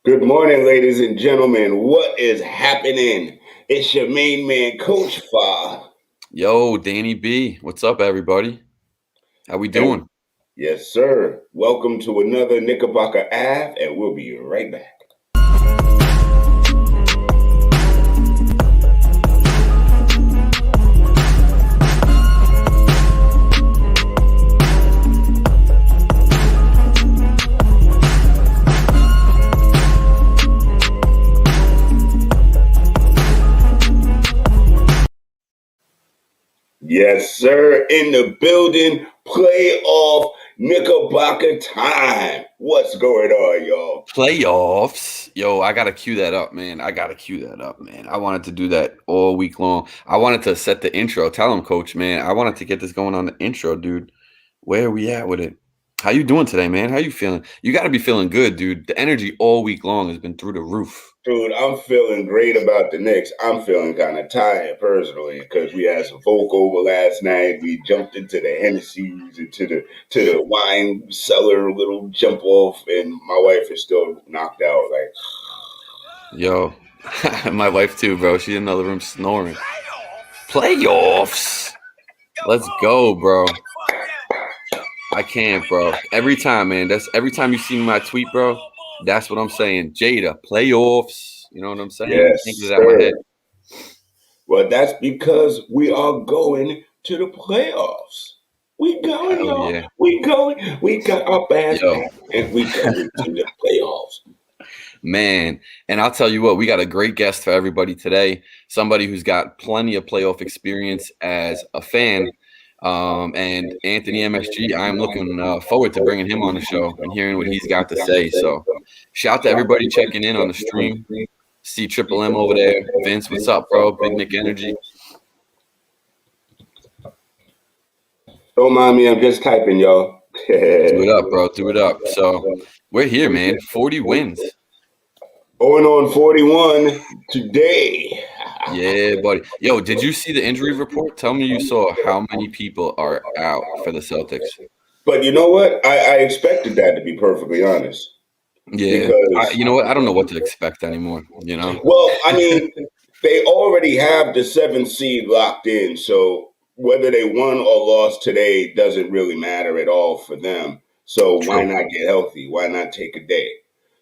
Good morning, ladies and gentlemen. What is happening? It's your main man, Coach Fa. Yo, Danny B. What's up, everybody? How we And doing? yes, sir. Welcome to another Knickerbocker Ave, and we'll be right back. Yes, sir. In the building, playoff Knickerbocker time. What's going on, y'all? Playoffs. Yo, I gotta cue that up, man. I wanted to do that all week long. I wanted to set the intro. Tell him, coach, man. I wanted to get this going on the intro, dude. Where are we at with it? How you doing today, man? How you feeling? You gotta be feeling good, dude. The energy all week long has been through the roof. Dude, I'm feeling great about the Knicks. I'm feeling kind of tired personally because we had some folk over last night. We jumped into the Hennessy's and to the wine cellar, little jump off, and my wife is still knocked out. Like, Yo, my wife too, bro. She's in another room snoring. Playoffs. Let's go, bro. I can't, bro. Every time, man. That's every time you see my tweet, bro. That's what I'm saying. Jada, playoffs. You know what I'm saying? I yes, can't get it out of my sir. head. Well, that's because we are going to the playoffs. We going, Hell y'all. yeah. We going. We got our bags Yo, packed, and we coming to the playoffs. man. And I'll tell you what, we got a great guest for everybody today. Somebody who's got plenty of playoff experience as a fan. And Anthony MSG, I'm looking forward to bringing him on the show and hearing what he's got to say. So, shout to everybody checking in on the stream. See Triple M over there. Vince, what's up, bro? Big Nick Energy. Don't mind me. I'm just typing, y'all. Do it up, bro. Do it up. So, we're here, man. 40 wins. Going on 41 today. Yeah, buddy. Yo, did you see the injury report? Tell me you saw how many people are out for the Celtics. But you know what? I expected that, to be perfectly honest. Yeah, Because, you know what? I don't know what to expect anymore. You know, well, I mean, they already have the seventh seed locked in. So whether they won or lost today doesn't really matter at all for them. So why true. not get healthy? Why not take a day?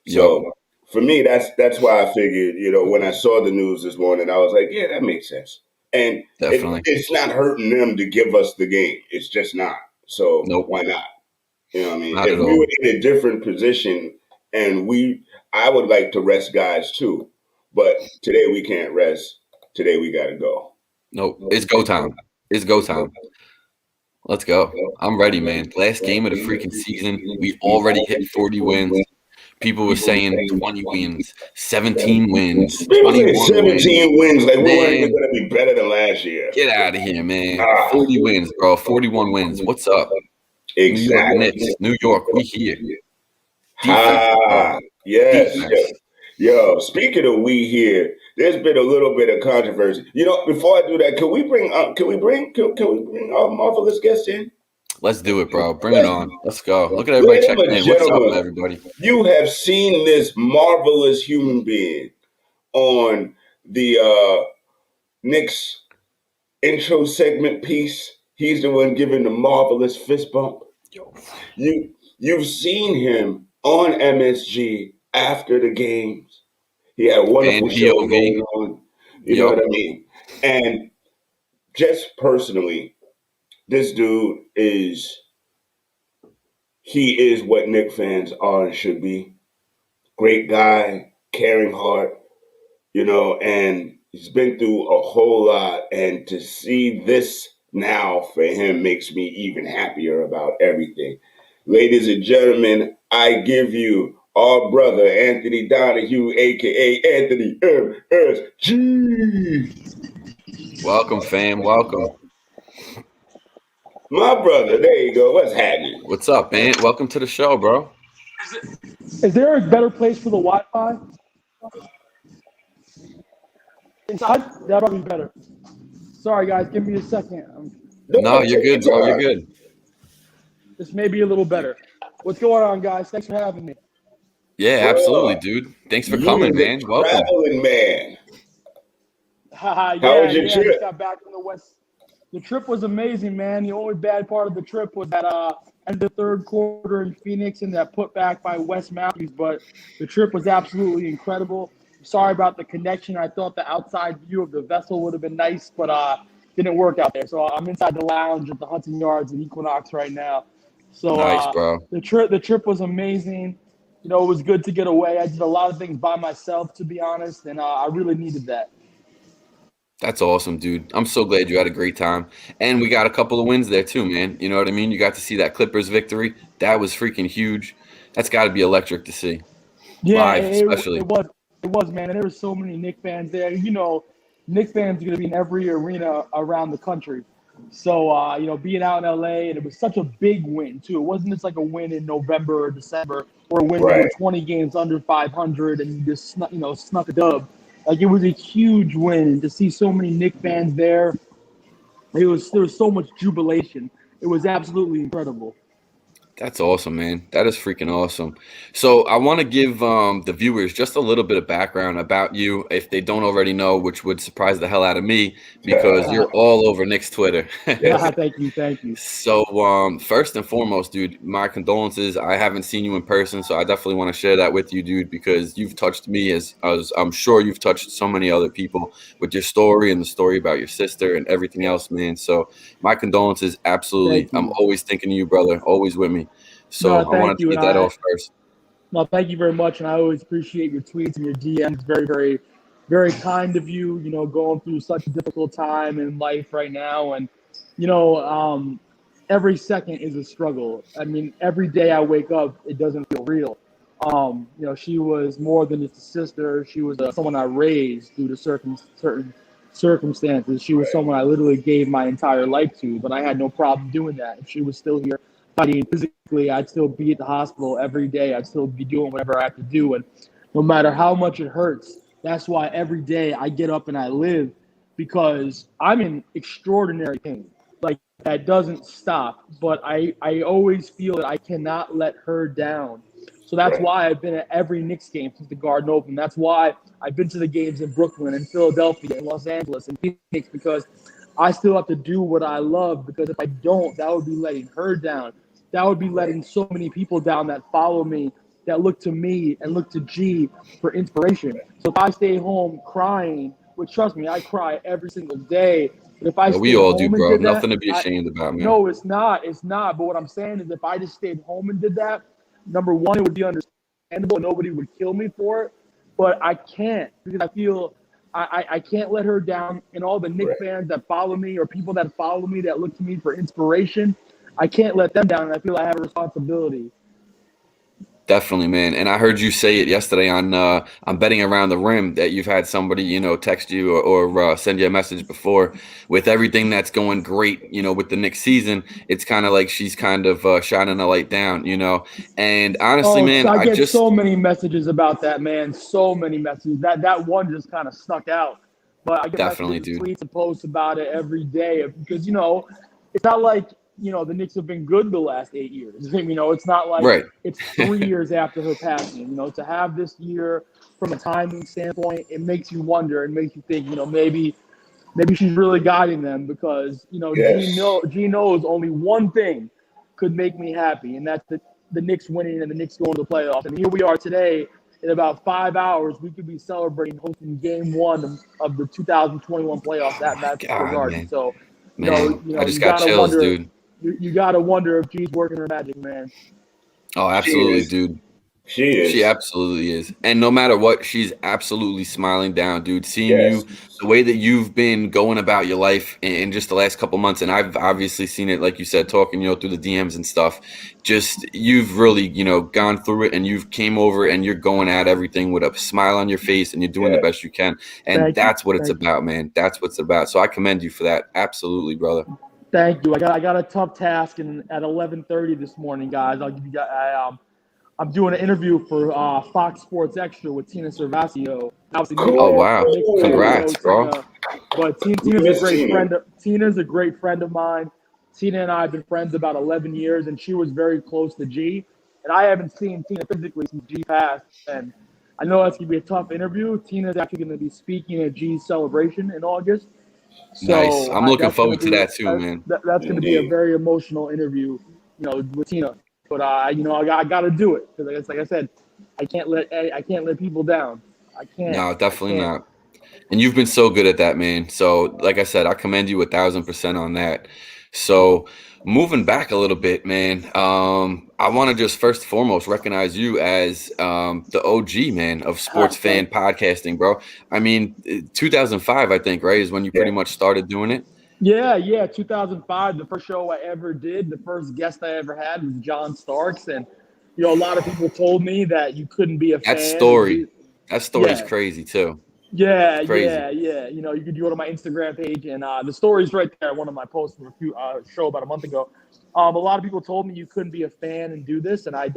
Yep, So for me, that's why I figured, when I saw the news this morning, I was like, yeah, that makes sense. And definitely. it's not hurting them to give us the game. It's just not. So Nope, why not? You know what I mean? not If at we all. were in a different position and I would like to rest guys too, but today we can't rest. Today we got to go. Nope. It's go time. It's go time. Let's go. I'm ready, man. Last game of the freaking season. We already hit 40 wins. People were saying 20 wins, 17 wins, People say 21 wins. 17 wins, like we weren't even Man, going to be better than last year. get out of here, man. Ah, 40 wins, bro. 41 wins. What's up? New York exactly. Knicks. New York, we here. Defense, bro. Ah, yes. Defense. Yo, speaking of we here, there's been a little bit of controversy. Before I do that, can we bring our marvelous guest in? Let's do it, bro. Bring it on. Let's go. Look at everybody Ladies checking and in. What's up, gentlemen, everybody? you have seen this marvelous human being on the Knicks intro segment piece. He's the one giving the marvelous fist bump. Yo. You've seen him on MSG after the games. He had a And wonderful show POV. going on. You know Yep. what I mean? And just personally, this dude he is what Knick fans are and should be. Great guy, caring heart, and he's been through a whole lot. And to see this now for him makes me even happier about everything. Ladies and gentlemen, I give you our brother, Anthony Donahue, aka Anthony MSG. Welcome, fam. Welcome. My brother, there you go. What's happening? What's up, man? Welcome to the show, bro. Is there a better place for the Wi-Fi? Inside? That'll be better. Sorry, guys. Give me a second. No, you're good, bro. You're good. This may be a little better. What's going on, guys? Thanks for having me. Yeah, absolutely, Bro, dude. Thanks for you coming, was a man. Welcome. traveling man. How Yeah, was your yeah. I trip? just got back from the West. The trip was amazing, man. The only bad part of the trip was that end of the third quarter in Phoenix and that put back by Wes Matthews. But the trip was absolutely incredible. Sorry about the connection. I thought the outside view of the vessel would have been nice, but didn't work out there. So I'm inside the lounge at the Hudson Yards at Equinox right now. So Nice, bro. the trip was amazing. You know, it was good to get away. I did a lot of things by myself, to be honest, and I really needed that. That's awesome, dude. I'm so glad you had a great time. And we got a couple of wins there too, man. You know what I mean? You got to see that Clippers victory. That was freaking huge. That's got to be electric to see. Yeah, Live, especially. it was, man. And there were so many Knicks fans there. You know, Knicks fans are going to be in every arena around the country. So, you know, being out in LA, and it was such a big win, too. It wasn't just like a win in November or December or a win when Right. you're 20 games under 500 and you just, snuck a dub. Like, it was a huge win. And to see so many Knicks fans there, there was so much jubilation. It was absolutely incredible. That's awesome, man. That is freaking awesome. So I want to give the viewers just a little bit of background about you, if they don't already know, which would surprise the hell out of me because you're all over Nick's Twitter. Yes. Thank you. Thank you. So, first and foremost, dude, my condolences. I haven't seen you in person, so I definitely want to share that with you, dude, because you've touched me as I'm sure you've touched so many other people with your story and the story about your sister and everything else, man. So, my condolences, absolutely. Thank I'm you. always thinking of you, brother, always with me. So, No, I wanted thank to you. get that off first. No, thank you very much. And I always appreciate your tweets and your DMs. Very, very, very kind of you, you know, going through such a difficult time in life right now. And, you know, every second is a struggle. I mean, every day I wake up, it doesn't feel real. You know, she was more than just a sister. She was someone I raised due to certain circumstances. She was someone I literally gave my entire life to, but I had no problem doing that. If she was still here fighting physically, I'd still be at the hospital every day. I'd still be doing whatever I have to do. And no matter how much it hurts, that's why every day I get up and I live because I'm in extraordinary pain. Like that doesn't stop, but I always feel that I cannot let her down. So that's Right. why I've been at every Knicks game since the Garden opened. That's why I've been to the games in Brooklyn and Philadelphia and Los Angeles and Phoenix because I still have to do what I love because if I don't, that would be letting her down. That would be letting so many people down that follow me, that look to me and look to G for inspiration. So if I stay home crying, which trust me, I cry every single day. But if I Yeah, we stayed all do, home and bro. did that, Nothing to be ashamed about, man. no, it's not. It's not. But what I'm saying is if I just stayed home and did that, number one, it would be understandable. Nobody would kill me for it. But I can't because I feel I can't let her down. And all the Knicks Right. fans that follow me or people that follow me that look to me for inspiration, I can't let them down. And I feel I have a responsibility. Definitely, man. And I heard you say it yesterday on betting around the rim that you've had somebody, text you or send you a message before with everything that's going great, with the next season. It's kind of like she's kind of shining a light down. And honestly, Oh, man, I I get so just many messages about that, man. So many messages. That one just kind of stuck out. But I get definitely, messages, dude. tweets, and posts about it every day because it's not like the Knicks have been good the last 8 years. It's not like Right. it's 3 years after her passing. To have this year from a timing standpoint, it makes you wonder and makes you think. Maybe she's really guiding them because Yes. G knows only one thing could make me happy, and that's the Knicks winning and the Knicks going to the playoffs. And here we are today. In about 5 hours, we could be celebrating hosting Game 1 of the 2021 playoffs Oh at my Madison Square God, Garden. man. So, Man, I just you got gotta chills, wonder. dude. You gotta wonder if she's working her magic, man. Oh, She absolutely, is. dude. She She is. absolutely is. And no matter what, she's absolutely smiling down, dude. Seeing Yes. you, the way that you've been going about your life in just the last couple months, and I've obviously seen it, like you said, talking, through the DMs and stuff. Just you've really, gone through it and you've came over and you're going at everything with a smile on your face and you're doing the Yes. best you can. And Thank you, that's what it's thank you, about, man. That's what it's about. So I commend you for that. Absolutely, brother. thank you. I got a tough task, and at 11:30 this morning, guys, I'll give you guys. I'm doing an interview for Fox Sports Extra with Tina Cervasio. Obviously, Knicks Oh, fans, wow. Knicks fans know Congrats, bro. Tina, but We Tina's a miss great Tina. friend. Tina's a great friend of mine. Tina and I have been friends about 11 years, and she was very close to G. And I haven't seen Tina physically since G passed. And I know that's going to be a tough interview. Tina's actually going to be speaking at G's celebration in August. Nice. So I'm looking that's going forward to to be that too, man. that's going to be a Indeed. very emotional interview, with Tina. But I got to do it because, like I said, I can't let people down. I can't. No, I definitely can't. not. And you've been so good at that, man. So, like I said, I commend you 1,000% on that. So, moving back a little bit, man, I want to just first and foremost recognize you as the OG, man, of sports fan podcasting, bro. I mean, 2005, I think, right, is when you pretty Yeah. much started doing it. Yeah. 2005, the first show I ever did, the first guest I ever had was John Starks, and a lot of people told me that you couldn't be a That fan and story, do. that story's Yeah, crazy too. yeah, It's crazy. yeah. You could go to my Instagram page, and the story's right there. One of my posts from a show about a month ago. A lot of people told me you couldn't be a fan and do this, and I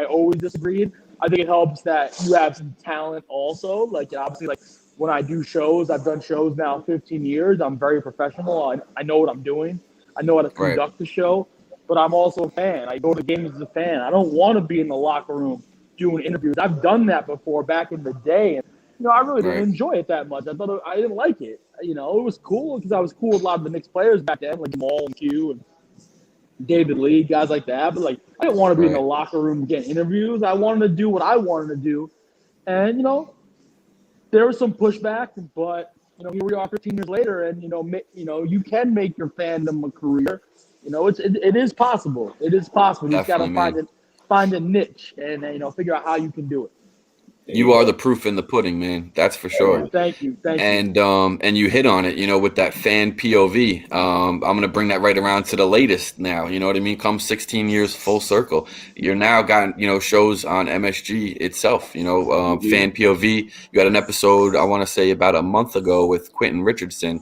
always disagreed. I think it helps that you have some talent also. Like, obviously, like when I do shows, I've done shows now 15 years. I'm very professional. I know what I'm doing. I know how to Right. conduct the show, but I'm also a fan. I go to games as a fan. I don't want to be in the locker room doing interviews. I've done that before back in the day, and I really didn't Right. enjoy it that much. I didn't like it. It was cool because I was cool with a lot of the Knicks players back then, like Jamal and Q and David Lee, guys like that. But, like, I didn't want to be in the Right. locker room getting interviews. I wanted to do what I wanted to do. And, there was some pushback, but, here we are 15 years later, and, you can make your fandom a career. It is possible. It is possible. You just got to Definitely, man. find a niche and, figure out how you can do it. There You are go. the proof in the pudding, man. That's for Yeah, sure. man. Thank you. And you hit on it, with that fan POV. I'm gonna bring that right around to the latest now. You know what I mean? Come 16 years full circle. You're now got shows on MSG itself. Mhm. Fan POV. You had an episode I want to say about a month ago with Quentin Richardson.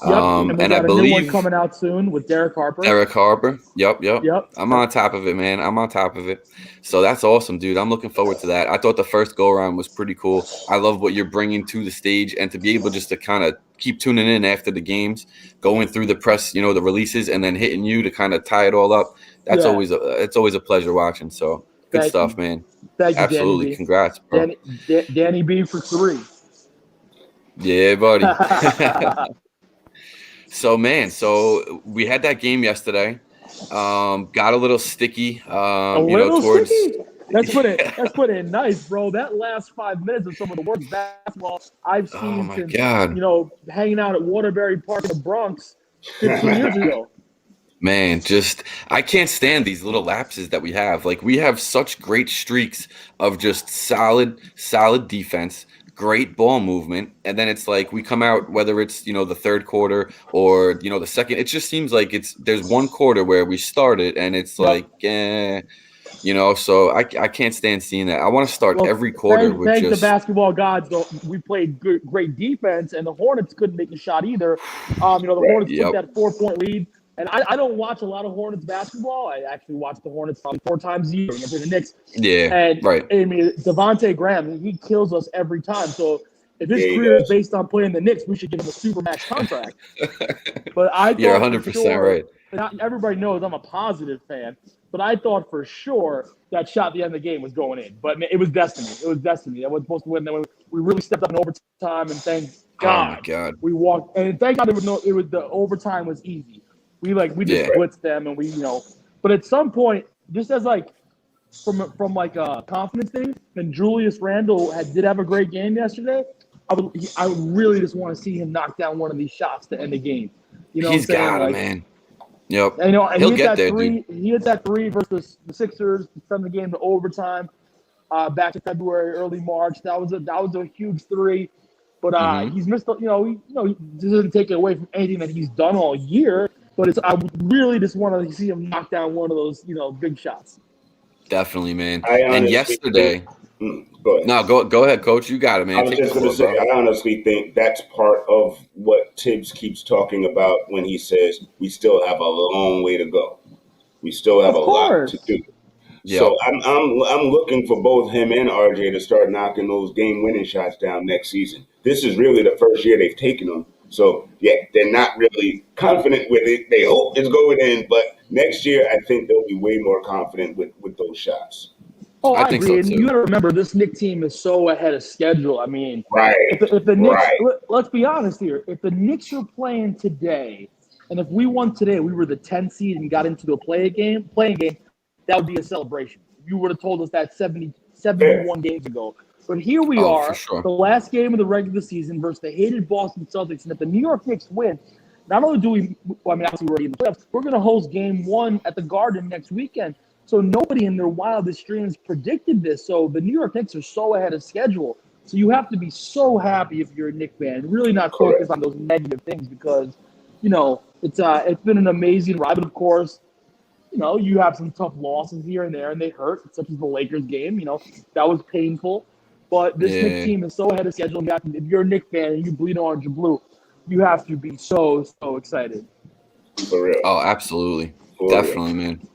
Yep. And we And I got a new one believe coming out soon with Derek Harper. Eric Harbor. Yep. Yep. I'm on top of it, man. I'm on top of it. So that's awesome, dude. I'm looking forward to that. I thought the first go around was pretty cool. I love what you're bringing to the stage, and to be able just to kind of keep tuning in after the games, going through the press, the releases, and then hitting you to kind of tie it all up. That's Yeah. it's always a pleasure watching. So good Thank stuff, you. man. Thank you, Absolutely. Danny B. Congrats, bro. Danny B for 3. Yeah, buddy. So, man, we had that game yesterday. Got a little sticky. A little Towards. sticky? Let's put it nice, bro. That last 5 minutes of some of the worst basketball I've Oh seen my since God, hanging out at Waterbury Park in the Bronx 15 years ago. man! I can't stand these little lapses that we have. Like, we have such great streaks of just solid defense, great ball movement, and then it's like we come out, whether it's the third quarter or the second. It just seems like there's one quarter where we started and it's Yep. like. So I can't stand seeing that. I want to start Well, every quarter with thank the just basketball gods, though. We played great defense, and the Hornets couldn't make a shot either. The Hornets took Yep. that 4-point lead. And I don't watch a lot of Hornets basketball. I actually watch the Hornets probably 4 times a year against the Knicks. Yeah, And right. I mean, Devontae Graham, he kills us every time. So if his Yeah, he career is does. based on playing the Knicks, we should give him a supermax contract. But I thought You're for 100% sure, right. and everybody knows I'm a positive fan, but I thought for sure that shot at the end of the game was going in. But it was destiny. It was destiny. That was supposed to win. Then we really stepped up in overtime, and thank God, Oh my God. we walked. And thank God the overtime was easy. We just blitzed them, and But at some point, just as from a confidence thing, and Julius Randle did have a great game yesterday. I would really just want to see him knock down one of these shots to end the game. He's got it, man. Yep. And, and he'll he hit get that there, three. dude. He hit that 3 versus the Sixers to send the game to overtime. Back in February, early March, that was a huge 3. But he's missed. He doesn't take it away from anything that he's done all year. But I would really just want to see him knock down one of those big shots. Definitely, man. I And honestly yesterday, go ahead. no, go ahead, Coach. You got it, man. I was Take the just going to floor, say, bro. I honestly think that's part of what Tibbs keeps talking about when he says we still have a long way to go. We still have Of a lot course. to do. Yep. So I'm looking for both him and RJ to start knocking those game-winning shots down next season. This is really the first year they've taken them. So, yeah, they're not really confident with it. They hope it's going in, but Next year, I think they'll be way more confident with those shots. Oh, I I think agree. so And you too. got to remember, this Knicks team is so ahead of schedule. I mean, Right, if the Knicks, right. let's be honest here, if the Knicks are playing today, and if we won today, we were the 10th seed and got into a playing game, that would be a celebration. You would have told us that 71 games ago. But here we Oh, for are, sure. the last game of the regular season versus the hated Boston Celtics. And if the New York Knicks win, not only do we, well, I mean, obviously we're already in the playoffs, we're going to host game 1 at the Garden next weekend. So nobody in their wildest dreams predicted this. So the New York Knicks are so ahead of schedule. So you have to be so happy if you're a Knicks fan, really not focus Correct. on those negative things because, it's been an amazing ride. But of course, you have some tough losses here and there, and they hurt, such as the Lakers game. That was painful. But this Knicks Yeah. team is so ahead of schedule. If you're a Knicks fan and you bleed orange and blue, you have to be so, so excited. For real. Oh, absolutely. For Definitely, real. man.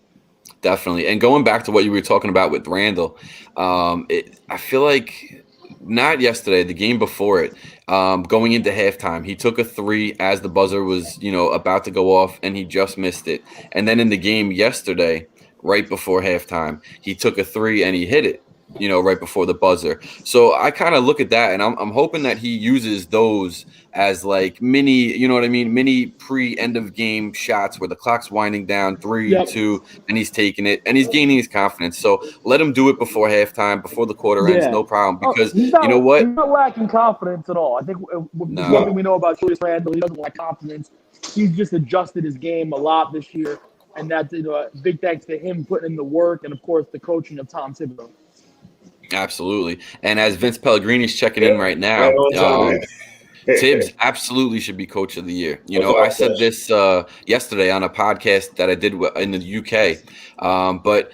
Definitely. And going back to what you were talking about with Randall, I feel like not yesterday, the game before it, going into halftime, he took a three as the buzzer was, about to go off, and he just missed it. And then in the game yesterday, right before halftime, he took a three and he hit it, right before the buzzer. So I kind of look at that, and I'm hoping that he uses those as like mini, you know what I mean, mini pre-end of game shots where the clock's winding down, 3, Yep. 2, and he's taking it, and he's gaining his confidence. So let him do it before halftime, before the quarter ends, Yeah. no problem. Oh, Because he's you know not what? lacking confidence at all. I think No. one thing we know about Julius Randle, he doesn't lack confidence. He's just adjusted his game a lot this year, and that's big thanks to him putting in the work and of course the coaching of Tom Thibodeau. Absolutely. And as Vince Pellegrini's checking in right now, Right on time. Tibbs absolutely should be coach of the year. Without I said question. this yesterday on a podcast that I did in the UK. But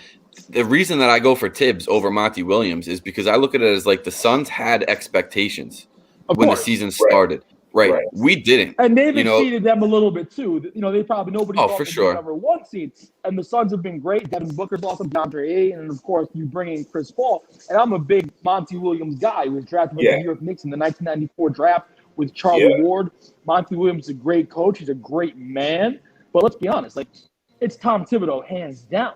the reason that I go for Tibbs over Monty Williams is because I look at it as like the Suns had expectations Of when the course. season started. Right. Right. We didn't. And they've exceeded them a little bit too. They probably nobody Oh, thought for they'd be sure. the number 1 seed. And the Suns have been great. Devin Booker's awesome, DeAndre Ayton, and of course you bring in Chris Paul. And I'm a big Monty Williams guy. He was drafted by the New York Knicks in the 1994 draft with Charlie Ward. Monty Williams is a great coach. He's a great man. But let's be honest, it's Tom Thibodeau hands down.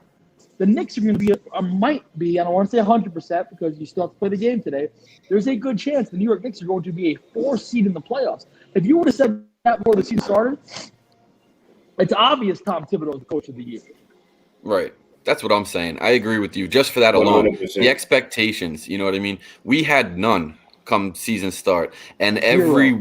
The Knicks are going to be, might be, I don't want to say 100% because you still have to play the game today. There's a good chance the New York Knicks are going to be a 4 seed in the playoffs. If you would have said that before the season started, it's obvious Tom Thibodeau is the coach of the year. Right. That's what I'm saying. I agree with you. Just for that alone, 100%. the expectations, you know what I mean? We had none come season start. And every,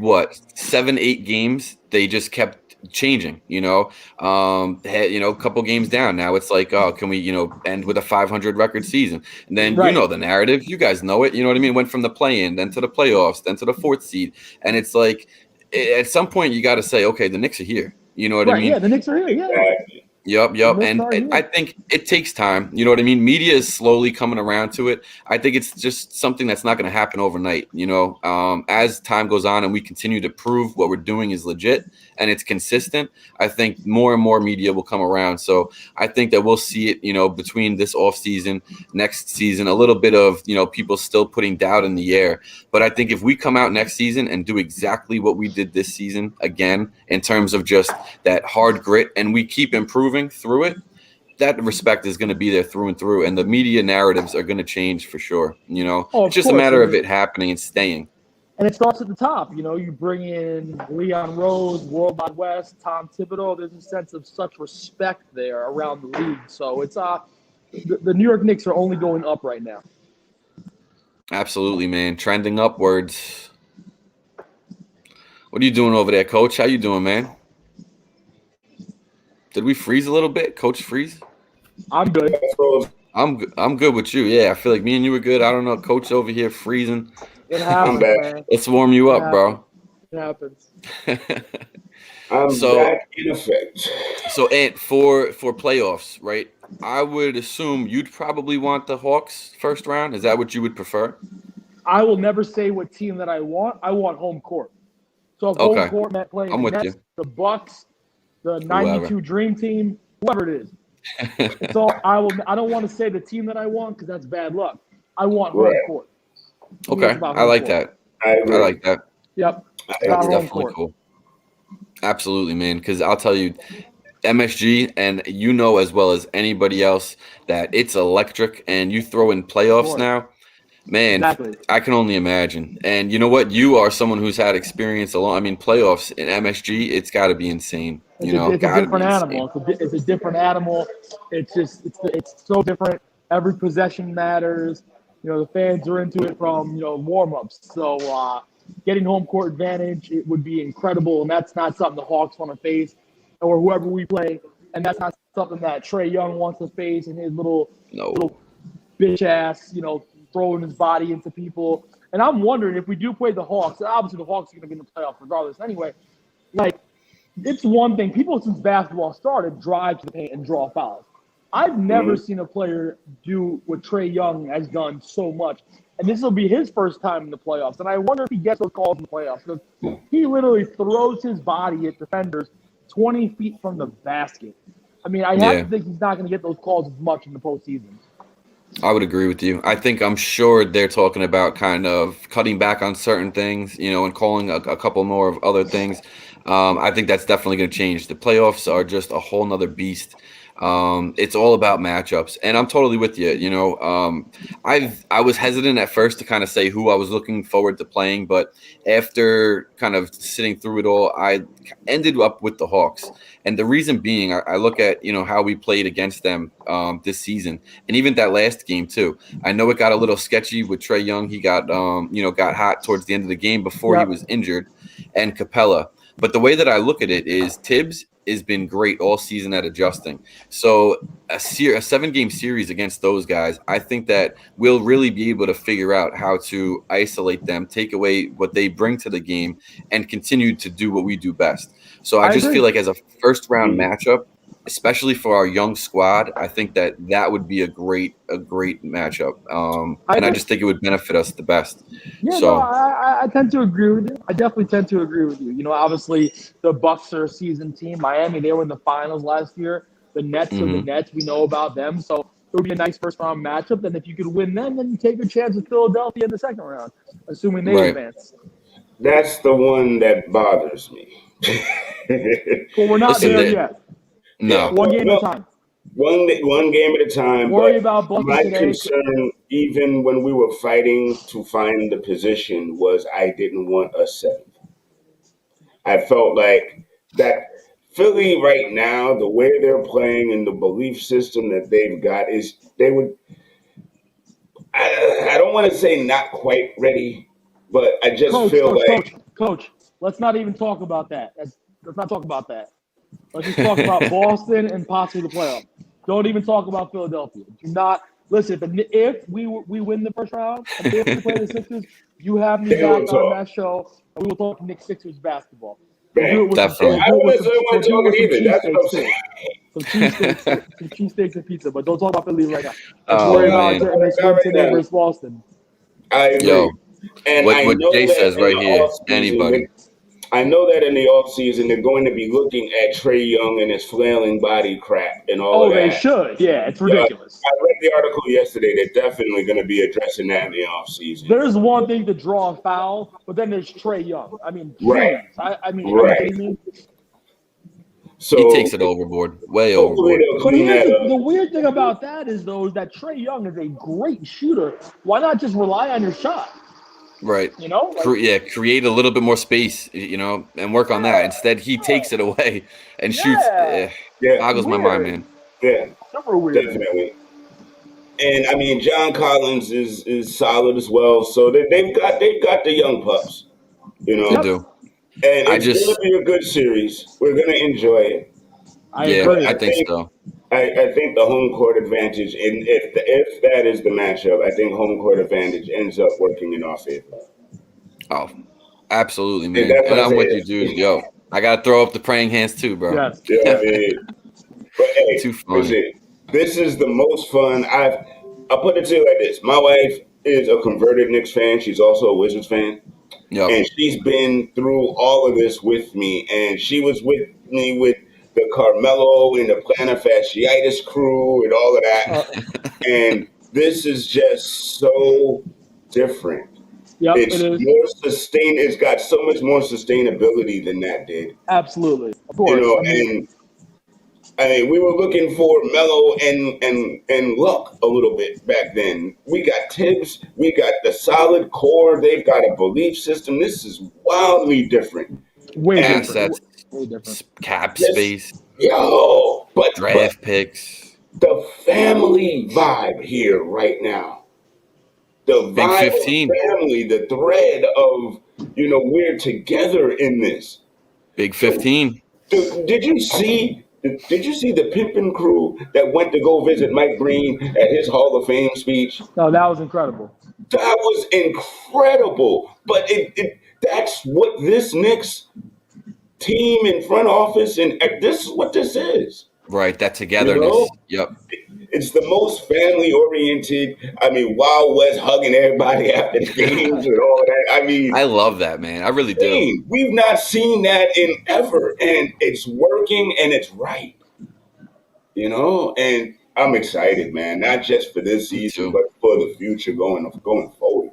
7, 8 games, they just kept changing, a couple games down. Now it's like, oh, can we, end with a 500 record season? And then, Right. the narrative, you guys know it, you know what I mean? Went from the play-in, then to the playoffs, then to the 4th seed. And it's like, at some point you got to say, okay, the Knicks are here. You know what I mean? Yeah, the Knicks are here. Yeah. Exactly. Yep. Knicks are And here. I think it takes time. You know what I mean? Media is slowly coming around to it. I think it's just something that's not going to happen overnight. As time goes on and we continue to prove what we're doing is legit and it's consistent, I think more and more media will come around. So I think that we'll see it, between this offseason, next season, a little bit of, people still putting doubt in the air. But I think if we come out next season and do exactly what we did this season again, in terms of just that hard grit, and we keep improving through it, that respect is going to be there through and through. And the media narratives are going to change for sure. It's just a matter of it happening and staying. And it starts at the top. You bring in Leon Rose, Worldwide West, Tom Thibodeau. There's a sense of such respect there around the league. So it's the New York Knicks are only going up right now. Absolutely, man. Trending upwards. What are you doing over there, Coach? How you doing, man? Did we freeze a little bit? Coach freeze? I'm good. I'm good with you. Yeah, I feel like me and you were good. I don't know. Coach over here freezing. It happens, man. Let's warm you up, bro. It happens. I'm back in effect. So, Ant, for playoffs, right? I would assume you'd probably want the Hawks first round. Is that what you would prefer? I will never say what team that I want. I want home court. So if home court meant playing the Nets, the Bucks, the 92 Dream Team, whoever it is. So I don't want to say the team that I want because that's bad luck. I want home court. Okay, I like that. I like that. Yep. That's definitely cool. Absolutely, man. Because I'll tell you, MSG, and you know as well as anybody else that it's electric, and you throw in playoffs now, man, Exactly. I can only imagine. And you know what? You are someone who's had experience along. I mean, playoffs in MSG, it's got to be insane. It's a Got to be different insane. animal. It's a different animal. It's so different. Every possession matters. The fans are into it from warm ups. So getting home court advantage, it would be incredible, and that's not something the Hawks want to face, or whoever we play, and that's not something that Trae Young wants to face in his little No. bitch ass, throwing his body into people. And I'm wondering if we do play the Hawks. Obviously, the Hawks are going to be in the playoffs regardless. Anyway, it's one thing. People since basketball started drive to the paint and draw fouls. I've never seen a player do what Trae Young has done so much. And this will be his first time in the playoffs. And I wonder if he gets those calls in the playoffs. Because he literally throws his body at defenders 20 feet from the basket. I mean, I have to think he's not going to get those calls as much in the postseason. I would agree with you. I'm sure they're talking about kind of cutting back on certain things, and calling a couple more of other things. I think that's definitely going to change. The playoffs are just a whole nother beast. It's all about matchups, and I'm totally with you. I was hesitant at first to kind of say who I was looking forward to playing, but after kind of sitting through it all, I ended up with the Hawks. And the reason being, I look at how we played against them this season, and even that last game too. I know it got a little sketchy with Trae Young. He got got hot towards the end of the game before he was injured, and Capella. But the way that I look at it is Tibbs has been great all season at adjusting. So a 7-game series against those guys, I think that we'll really be able to figure out how to isolate them, take away what they bring to the game, and continue to do what we do best. So I just feel like as a first-round matchup, especially for our young squad, I think that would be a great matchup. And I just think it would benefit us the best. Yeah, no, I tend to agree with you. I definitely tend to agree with you. Obviously the Bucks are a seasoned team. Miami, they were in the finals last year. The Nets are the Nets. We know about them. So it would be a nice first round matchup. And if you could win them, then you take your chance with Philadelphia in the second round, assuming they advance. That's the one that bothers me. Well, we're not there yet. No. One game at a time. One game at a time. Worry about Boston my today. concern, even when we were fighting to find the position, was I didn't want a 7th. I felt like that Philly right now, the way they're playing and the belief system that they've got is they would. I don't want to say not quite ready, but I just feel like Coach, let's not even talk about that. Let's not talk about that. Let's just talk about Boston and possibly the playoffs. Don't even talk about Philadelphia. Do not listen. If we win the first round, and if we play the Sixers, you have me back on that show, and we will talk Knicks Sixers basketball. We'll Definitely. I don't necessarily want to talk it either. That's what I'm saying. Some cheesesteaks and pizza, but don't talk about Philly right now. Let's worry about getting this win today versus Boston. I agree. Yo, and what I know Jay says right here, anybody. I know that in the offseason they're going to be looking at Trae Young and his flailing body crap and all of that. Oh, they should. Yeah, it's ridiculous. I read the article yesterday. They're definitely going to be addressing that in the offseason. There's one thing to draw a foul, but then there's Trae Young. I mean, right. I mean, are you kidding me? So he takes it overboard, way overboard. But the weird thing about that is, though, is that Trae Young is a great shooter. Why not just rely on your shot? Right. Create a little bit more space, and work on that. Instead, he takes it away and shoots. Boggles my mind, man. Yeah, super weird. Definitely. And I mean, John Collins is solid as well. So they've got the young pups, They do. And it's going to be a good series. We're going to enjoy it. I agree. I think so. I think the home court advantage, and if that is the matchup, I think home court advantage ends up working in our favor. Oh, absolutely, man. And I'm with you, dude. Yo, I got to throw up the praying hands too, bro. Yes. Yeah, I mean, but hey, too funny. This is the most fun I'll put it to you like this. My wife is a converted Knicks fan. She's also a Wizards fan. Yep. And she's been through all of this with me. And she was with me with the Carmelo and the plantar fasciitis crew and all of that. And this is just so different. Yep, it's more sustained. It's got so much more sustainability than that did. Absolutely. Of course. And I mean, we were looking for Melo and Luck a little bit back then. We got Tibbs. We got the solid core. They've got a belief system. This is wildly different. Way And different. Assets, Way different. cap this, space, but draft picks. the family vibe here right now. The Big vibe 15. of family, the thread of, we're together in this. Big So, 15. did you see? Did you see the pimping crew that went to go visit Mike Breen at his Hall of Fame speech? No, that was incredible. That was incredible. But that's what this Knicks team in front office and this is what this is. Right, that togetherness. Yep. It's the most family oriented. I mean, Wild West hugging everybody after the games and all that. I mean, I love that, man. I really do. we've not seen that in ever, and it's working and it's right. And I'm excited, man. Not just for this season, but for the future going forward.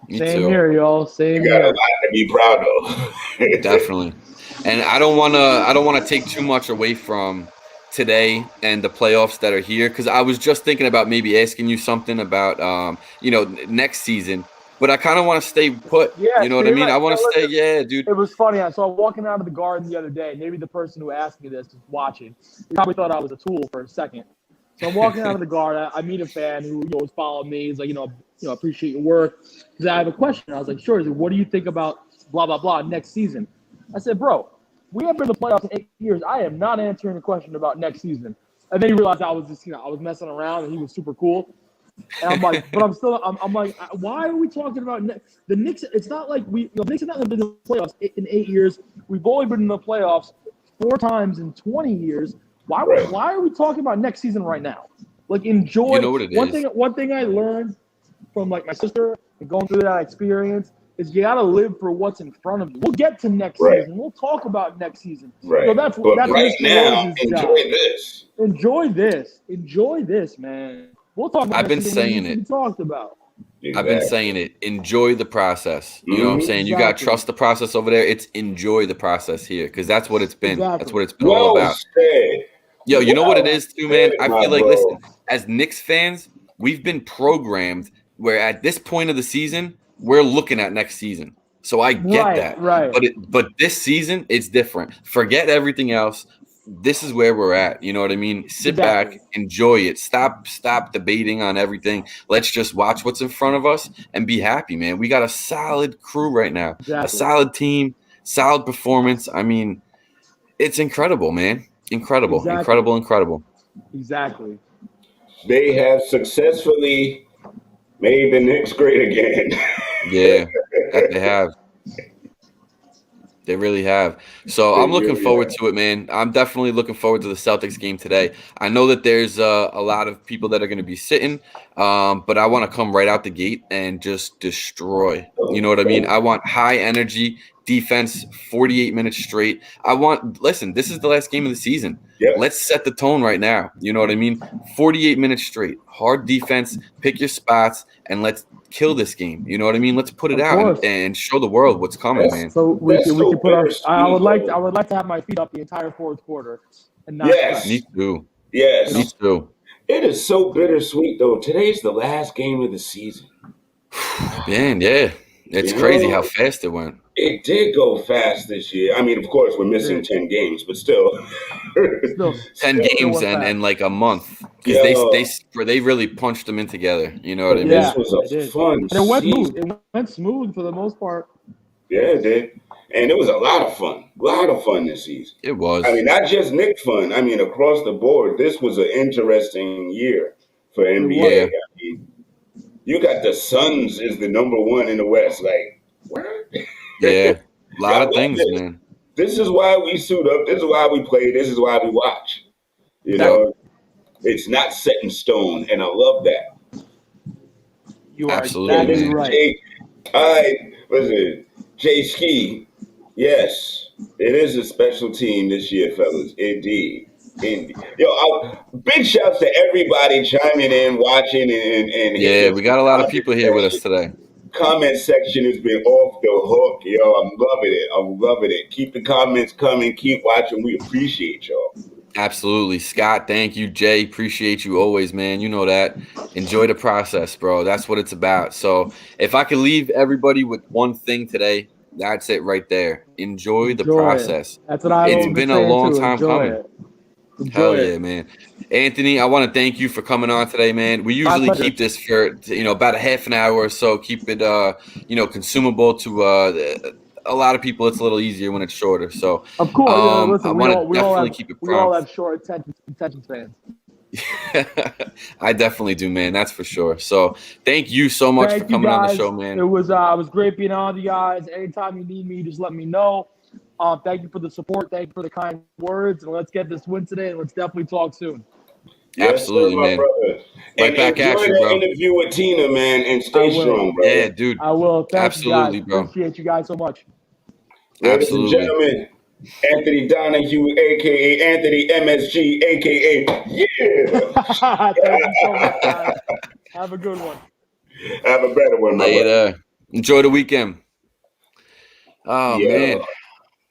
Me Same too. here, y'all. Same You got a here. lot to be proud of. Definitely. And I don't wanna take too much away from today and the playoffs that are here, because I was just thinking about maybe asking you something about next season, but I kind of want to stay put. Yeah, you know what I mean? I want to stay. Yeah, dude. It was funny. I saw walking out of the Garden the other day. Maybe the person who asked me this is watching. He probably thought I was a tool for a second. So I'm walking out of the Garden. I meet a fan who was following me. He's like, appreciate your work. He said, I have a question. I was like, sure. He said, what do you think about blah blah blah next season? I said, bro, we haven't been in the playoffs in 8 years. I am not answering a question about next season. And then he realized I was just, I was messing around, and he was super cool. And I'm like, but I'm like, why are we talking about the Knicks? It's not like the Knicks have not been in the playoffs in 8 years. We've only been in the playoffs 4 times in 20 years. Why are we talking about next season right now? Like, enjoy. You know what it is. One thing I learned from my sister and going through that experience is you got to live for what's in front of you. We'll get to next season. We'll talk about next season. Right. So that's right Mr. now, Rose's enjoy job. this. Enjoy this, man. We'll talk about I've been next saying season when it. we talked about. Exactly. I've been saying it. Enjoy the process. You know what I'm saying? You got to trust the process over there. It's enjoy the process here, because that's what it's been. Exactly. That's what it's been all about. Said. Yo, you know what it is too, man? I feel like, bro. listen, as Knicks fans, we've been programmed where at this point of the season, we're looking at next season. So I get that. Right. But this season, it's different. Forget everything else. This is where we're at. You know what I mean? Sit back, enjoy it. Stop debating on everything. Let's just watch what's in front of us and be happy, man. We got a solid crew right now. Exactly. A solid team, solid performance. I mean, it's incredible, man. Incredible. Exactly. They have successfully made the Knicks great again. Yeah, that they have. They really have. So I'm looking forward to it, man. I'm definitely looking forward to the Celtics game today. I know that there's a lot of people that are going to be sitting, but I want to come right out the gate and just destroy. You know what I mean? I want high energy defense, 48 minutes straight. Listen, this is the last game of the season. Yep. Let's set the tone right now. You know what I mean? 48 minutes straight. Hard defense, pick your spots, and let's kill this game. You know what I mean? Let's put it out and show the world what's coming, man. So we can put our. I would like to have my feet up the entire fourth quarter and not. Me too. Yes. Me too. It is so bittersweet though. Today's the last game of the season. Man, yeah. It's crazy how fast it went. It did go fast this year. I mean, of course, we're missing 10 games, but still. 10 games and like a month. Because they really punched them in together. You know what I mean? This was a fun and it went season. smooth. It went smooth for the most part. Yeah, it did. And it was a lot of fun. A lot of fun this season. It was. I mean, not just Knicks fun. I mean, across the board, this was an interesting year for NBA. I mean, you got the Suns is the number one in the West. Like, what? Yeah. A lot of things, man. This is why we suit up. This is why we play. This is why we watch. You know, it's not set in stone, and I love that. You are absolutely right. Listen, Jay Ski. Yes, it is a special team this year, fellas. Indeed. Yo, big shouts to everybody chiming in, watching, and yeah, we got a lot of people here with us today. Comment section has been off the hook. Yo, I'm loving it. Keep the comments coming. Keep watching. We appreciate y'all. Absolutely. Scott, thank you. Jay, appreciate you always, man. You know that. Enjoy the process, bro. That's what it's about. So if I could leave everybody with one thing today, that's it right there. Enjoy the Enjoy it. process. That's what I've It's always been been a saying long too. time Enjoy coming. it. Hell Enjoy yeah, it. man. Anthony, I want to thank you for coming on today, man. We My usually pleasure. keep this for, about a half an hour or so. Keep it, consumable to a lot of people. It's a little easier when it's shorter. So Of course, I listen, want to definitely keep it we all prompt. have short attention spans. I definitely do, man. That's for sure. So thank you so much for Thank you coming on the guys. show, man. It was great being on with you guys. Anytime you need me, just let me know. Thank you for the support. Thank you for the kind words. And let's get this win today. And let's definitely talk soon. Yes, Absolutely, sir, my man. brother. Right And back enjoy at you, that bro. interview with Tina, man, and I stay will. strong, Yeah, brother. dude. I will. Thank Absolutely, you guys. bro. Appreciate you guys so much. Ladies and Absolutely. gentlemen, Anthony Donahue, aka Anthony MSG, aka yeah. Thank you so much, guys. Have a good one. Have a better one, my brother. Later. Enjoy the weekend. Oh, Yeah. man.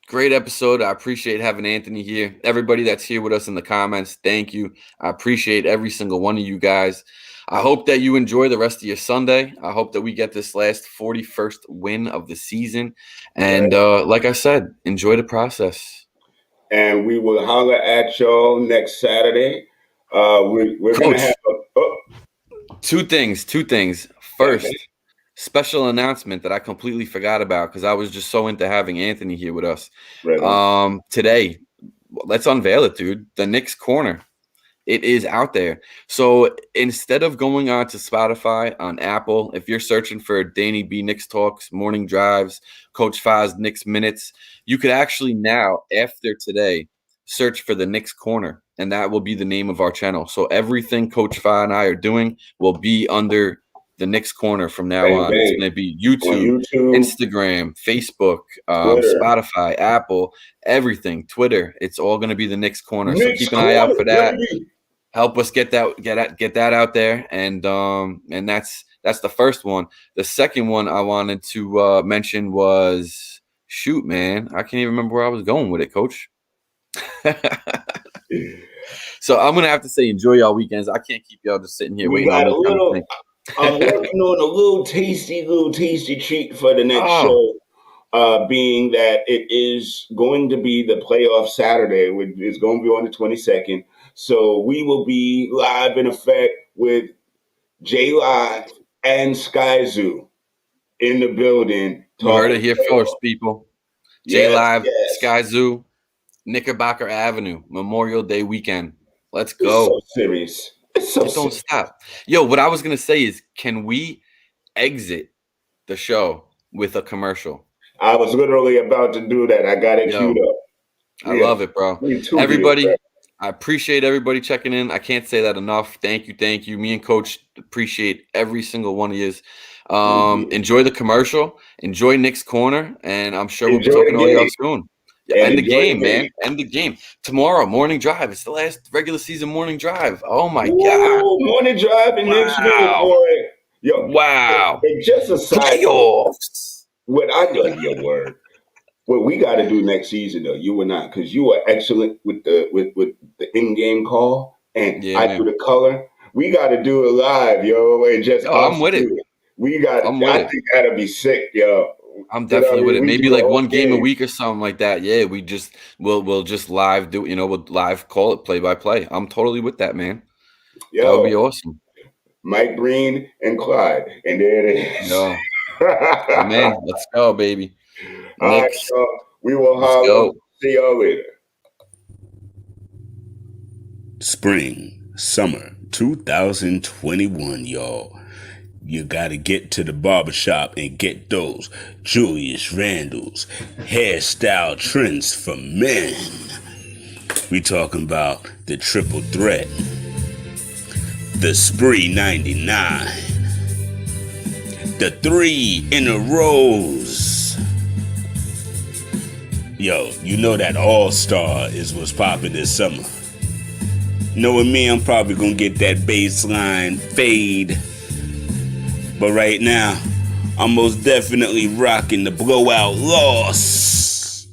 Great episode. I appreciate having Anthony here. Everybody that's here with us in the comments, thank you. I appreciate every single one of you guys. I hope that you enjoy the rest of your Sunday. I hope that we get this last 41st win of the season. And like I said, enjoy the process. And we will holler at y'all next Saturday. We're going to Coach, have two things. First, special announcement that I completely forgot about because I was just so into having Anthony here with us. Today, let's unveil it, dude. The Knicks Corner. It is out there. So instead of going on to Spotify, on Apple, if you're searching for Danny B Knicks Talks, Morning Drives, Coach Faz Knicks Minutes, you could actually now, after today, search for the Knicks Corner, and that will be the name of our channel. So everything Coach Fa and I are doing will be under the Knicks Corner from now on. It's going to be YouTube, Instagram, Facebook, Spotify, Apple, everything, Twitter. It's all going to be the Knicks Corner. So keep an eye out for that. Help us get that out there, and that's the first one. The second one I wanted to mention was man, I can't even remember where I was going with it, Coach. So I'm gonna have to say enjoy y'all weekends. I can't keep y'all just sitting here waiting on me. I'm working on a little tasty treat for the next show. Being that it is going to be the playoff Saturday, it's going to be on the 22nd. So we will be live in effect with J Live and Sky Zoo in the building. You heard it here first, people. J Live, Sky Zoo, Knickerbocker Avenue, Memorial Day weekend. Let's go. It's so serious. It's so don't stop. Yo, what I was going to say is, can we exit the show with a commercial? I was literally about to do that. I got it queued up. I love it, bro. Everybody, I appreciate everybody checking in. I can't say that enough. Thank you. Me and Coach appreciate every single one of you. Enjoy the commercial. Enjoy Knicks Corner. And I'm sure we'll be talking to all y'all soon. Yeah, end the game, man. End the game. Tomorrow, morning drive. It's the last regular season morning drive. Oh, my God. Morning drive and Knicks win, boy. Yo, wow. And just a side playoffs. What I know your word. What we got to do next season, though, you and I, because you are excellent with the in-game call, and I do the color. We got to do it live, yo, and just. I'm with it. We got. I think that'll be sick, yo. I'm definitely with it. Maybe like one game a week or something like that. Yeah, we'll just live do. We'll live call it play by play. I'm totally with that, man. Yo, that would be awesome. Mike Breen and Clyde, and there it is. Yo. Man, let's go, baby. All right, so we will holler. See y'all later. Spring, summer 2021, y'all. You gotta get to the barbershop and get those Julius Randle's hairstyle trends for men. We talking about the triple threat, the Spree 99, the 3 in a rows. Yo, you know that All-Star is what's popping this summer. Knowing me, I'm probably gonna get that baseline fade. But right now, I'm most definitely rocking the blowout loss.